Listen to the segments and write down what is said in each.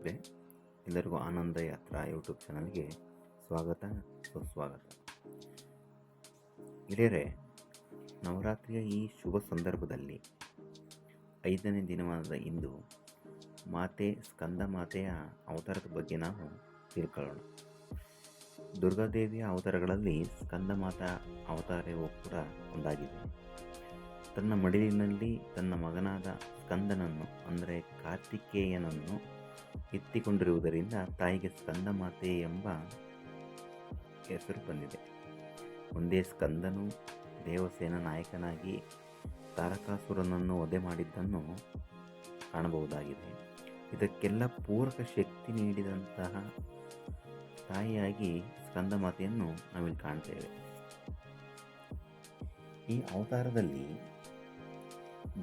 ನಮಸ್ತೆ. ಎಲ್ಲರಿಗೂ ಆನಂದ ಯಾತ್ರಾ ಯೂಟ್ಯೂಬ್ ಚಾನಲ್ಗೆ ಸ್ವಾಗತ, ಸುಸ್ವಾಗತ. ಗೆಳೆಯರೆ, ನವರಾತ್ರಿಯ ಈ ಶುಭ ಸಂದರ್ಭದಲ್ಲಿ 5ನೇ ದಿನವಾದ ಇಂದು ಸ್ಕಂದ ಮಾತೆಯ ಅವತಾರದ ಬಗ್ಗೆ ನಾವು ತಿಳ್ಕೊಳ್ಳೋಣ. ದುರ್ಗಾದೇವಿಯ ಅವತಾರಗಳಲ್ಲಿ ಸ್ಕಂದ ಮಾತಾ ಅವತಾರವೂ ಕೂಡ ಒಂದಾಗಿದೆ. ತನ್ನ ಮಡಿಲಿನಲ್ಲಿ ತನ್ನ ಮಗನಾದ ಸ್ಕಂದನನ್ನು ಅಂದರೆ ಕಾರ್ತಿಕೇಯನನ್ನು ಎತ್ತಿಕೊಂಡಿರುವುದರಿಂದ ತಾಯಿಗೆ ಸ್ಕಂದ ಮಾತೆ ಎಂಬ ಹೆಸರು ಬಂದಿದೆ. ಒಂದೇ ಸ್ಕಂದನು ದೇವಸೇನ ನಾಯಕನಾಗಿ ತಾರಕಾಸುರನನ್ನು ವಧೆ ಮಾಡಿದ್ದನ್ನು ಕಾಣಬಹುದಾಗಿದೆ. ಇದಕ್ಕೆಲ್ಲ ಪೂರಕ ಶಕ್ತಿ ನೀಡಿದಂತಹ ತಾಯಿಯಾಗಿ ಸ್ಕಂದ ಮಾತೆಯನ್ನು ನಾವಿಲ್ಲಿ ಕಾಣ್ತೇವೆ. ಈ ಅವತಾರದಲ್ಲಿ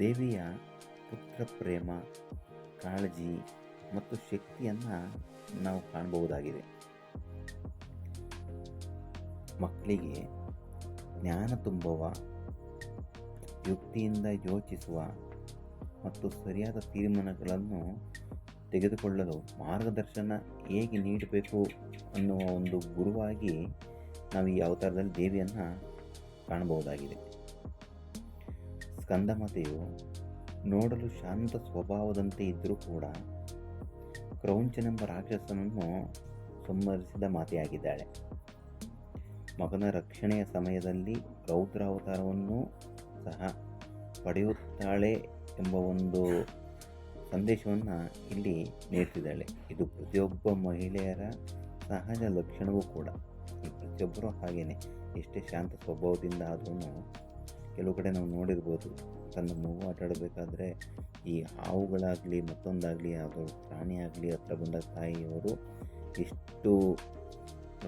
ದೇವಿಯ ಪುತ್ರ ಪ್ರೇಮ, ಕಾಳಜಿ ಮತ್ತು ಶಕ್ತಿಯನ್ನು ನಾವು ಕಾಣಬಹುದಾಗಿದೆ. ಮಕ್ಕಳಿಗೆ ಜ್ಞಾನ ತುಂಬುವ, ಯುಕ್ತಿಯಿಂದ ಯೋಚಿಸುವ ಮತ್ತು ಸರಿಯಾದ ತೀರ್ಮಾನಗಳನ್ನು ತೆಗೆದುಕೊಳ್ಳಲು ಮಾರ್ಗದರ್ಶನ ಹೇಗೆ ನೀಡಬೇಕು ಅನ್ನುವ ಒಂದು ಗುರುವಾಗಿ ನಾವು ಈ ಅವತಾರದಲ್ಲಿ ದೇವಿಯನ್ನು ಕಾಣಬಹುದಾಗಿದೆ. ಸ್ಕಂದಮಾತೆಯು ನೋಡಲು ಶಾಂತ ಸ್ವಭಾವದಂತೆ ಇದ್ದರೂ ಕೂಡ ಕ್ರೌಂಚನೆಂಬ ರಾಕ್ಷಸನನ್ನು ಸಂಹರಿಸಿದ ಮಾತೆಯಾಗಿದ್ದಾಳೆ. ಮಗನ ರಕ್ಷಣೆಯ ಸಮಯದಲ್ಲಿ ರೌದ್ರ ಅವತಾರವನ್ನು ಸಹ ಪಡೆಯುತ್ತಾಳೆ ಎಂಬ ಒಂದು ಸಂದೇಶವನ್ನು ಇಲ್ಲಿ ನೀಡ್ತಿದ್ದಾಳೆ. ಇದು ಪ್ರತಿಯೊಬ್ಬ ಮಹಿಳೆಯರ ಸಹಜ ಲಕ್ಷಣವೂ ಕೂಡ. ಈ ಪ್ರತಿಯೊಬ್ಬರೂ ಹಾಗೇನೆ, ಎಷ್ಟೇ ಶಾಂತ ಸ್ವಭಾವದಿಂದ ಆದ್ರೂ ಕೆಲವು ಕಡೆ ನಾವು ನೋಡಿರ್ಬೋದು, ತನ್ನ ಮಗು ಆಟಾಡಬೇಕಾದ್ರೆ ಈ ಹಾವುಗಳಾಗಲಿ ಮತ್ತೊಂದಾಗಲಿ ಅದು ಪ್ರಾಣಿಯಾಗಲಿ ಹತ್ರ ಬಂದ ತಾಯಿಯವರು ಎಷ್ಟು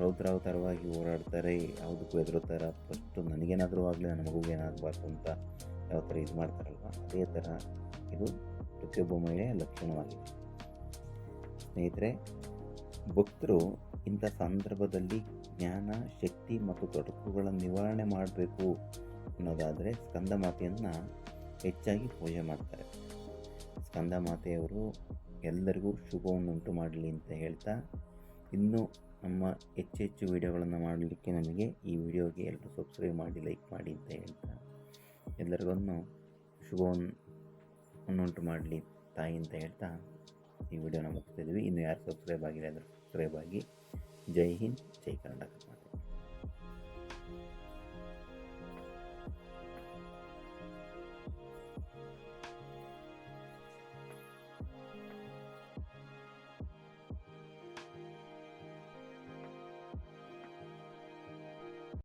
ರೌದ್ರಾವತಾರವಾಗಿ ಓಡಾಡ್ತಾರೆ, ಯಾವುದಕ್ಕೂ ಹೆದರುತ್ತಾರ. ಫಸ್ಟು ನನಗೇನಾದರೂ ಆಗಲಿ ನನ್ನ ಮಗುಗೆ ಏನಾಗಬಾರ್ದು ಅಂತ ಯಾವ ಥರ ಇದು ಮಾಡ್ತಾರಲ್ವ, ಅದೇ ಥರ ಇದು ಪ್ರತಿಯೊಬ್ಬ ಮಹಿಳೆಯ ಲಕ್ಷಣವಾಗಿದೆ. ಸ್ನೇಹಿತರೆ, ಭಕ್ತರು ಇಂಥ ಸಂದರ್ಭದಲ್ಲಿ ಜ್ಞಾನ, ಶಕ್ತಿ ಮತ್ತು ತೊಡಕುಗಳ ನಿವಾರಣೆ ಮಾಡಬೇಕು ಅನ್ನೋದಾದರೆ ಸ್ಕಂದ ಮಾತೆಯನ್ನು ಹೆಚ್ಚಾಗಿ ಪೂಜೆ ಮಾಡ್ತಾರೆ. ಸ್ಕಂದ ಮಾತೆಯವರು ಎಲ್ಲರಿಗೂ ಶುಭವನ್ನುಂಟು ಮಾಡಲಿ ಅಂತ ಹೇಳ್ತಾ, ಇನ್ನೂ ನಮ್ಮ ಹೆಚ್ಚು ವಿಡಿಯೋಗಳನ್ನು ಮಾಡಲಿಕ್ಕೆ ನಮಗೆ ಈ ವಿಡಿಯೋಗೆ ಎಲ್ಲರೂ ಸಬ್ಸ್ಕ್ರೈಬ್ ಮಾಡಿ, ಲೈಕ್ ಮಾಡಿ ಅಂತ ಹೇಳ್ತಾ, ಎಲ್ಲರಿಗೂ ಶುಭವನ್ನುಂಟು ಮಾಡಲಿ ತಾಯಿ ಅಂತ ಹೇಳ್ತಾ ಈ ವಿಡಿಯೋನ ಮುಗಿಸ್ತಿದ್ವಿ. ಇನ್ನು ಯಾರು ಸಬ್ಸ್ಕ್ರೈಬ್ ಆಗಿಲ್ಲ ಅಂದರೆ ಸಬ್ಸ್ಕ್ರೈಬ್ ಆಗಿ. ಜೈ ಹಿಂದ್, ಜೈ ಕರ್ನಾಟಕ.